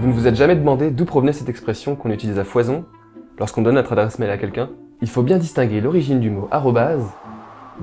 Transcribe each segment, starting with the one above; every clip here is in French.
Vous ne vous êtes jamais demandé d'où provenait cette expression qu'on utilise à foison lorsqu'on donne notre adresse mail à quelqu'un? Il faut bien distinguer l'origine du mot arrobase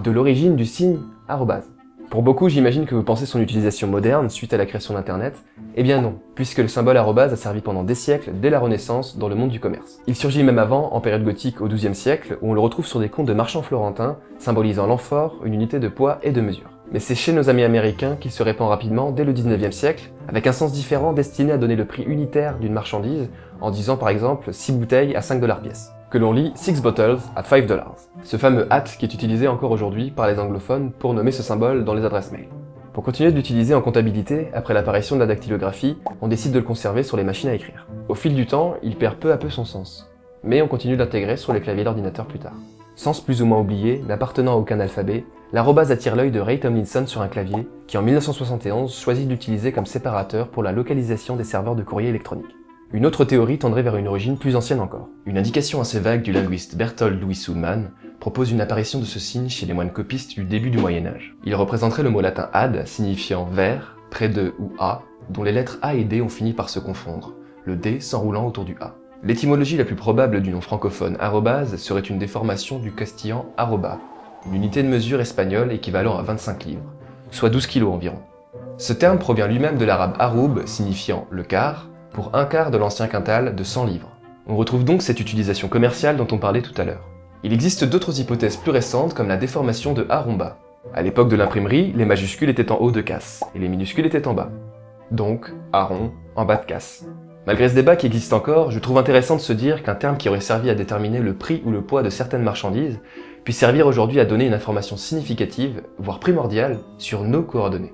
de l'origine du signe arrobase. Pour beaucoup, j'imagine que vous pensez son utilisation moderne suite à la création d'Internet. Eh bien non, puisque le symbole arrobase a servi pendant des siècles dès la Renaissance dans le monde du commerce. Il surgit même avant, en période gothique au XIIe siècle, où on le retrouve sur des comptes de marchands florentins, symbolisant l'amphore, une unité de poids et de mesure. Mais c'est chez nos amis américains qu'il se répand rapidement dès le XIXe siècle, avec un sens différent destiné à donner le prix unitaire d'une marchandise, en disant par exemple 6 bouteilles à 5 $ pièce, que l'on lit 6 bottles at 5 $. Ce fameux at qui est utilisé encore aujourd'hui par les anglophones pour nommer ce symbole dans les adresses mail. Pour continuer de l'utiliser en comptabilité, après l'apparition de la dactylographie, on décide de le conserver sur les machines à écrire. Au fil du temps, il perd peu à peu son sens, mais on continue d'intégrer sur les claviers d'ordinateur plus tard. Sens plus ou moins oublié, n'appartenant à aucun alphabet, l'arrobase attire l'œil de Ray Tomlinson sur un clavier, qui en 1971 choisit d'utiliser comme séparateur pour la localisation des serveurs de courrier électronique. Une autre théorie tendrait vers une origine plus ancienne encore. Une indication assez vague du linguiste Berthold Louis Suhlmann propose une apparition de ce signe chez les moines copistes du début du Moyen-Âge. Il représenterait le mot latin ad, signifiant vers, près de ou à, dont les lettres A et D ont fini par se confondre, le D s'enroulant autour du A. L'étymologie la plus probable du nom francophone arrobase serait une déformation du castillan arroba, une unité de mesure espagnole équivalent à 25 livres, soit 12 kilos environ. Ce terme provient lui-même de l'arabe aroub, signifiant le quart, pour un quart de l'ancien quintal de 100 livres. On retrouve donc cette utilisation commerciale dont on parlait tout à l'heure. Il existe d'autres hypothèses plus récentes comme la déformation de aromba. À l'époque de l'imprimerie, les majuscules étaient en haut de casse, et les minuscules étaient en bas. Donc, aron, en bas de casse. Malgré ce débat qui existe encore, je trouve intéressant de se dire qu'un terme qui aurait servi à déterminer le prix ou le poids de certaines marchandises puisse servir aujourd'hui à donner une information significative, voire primordiale, sur nos coordonnées.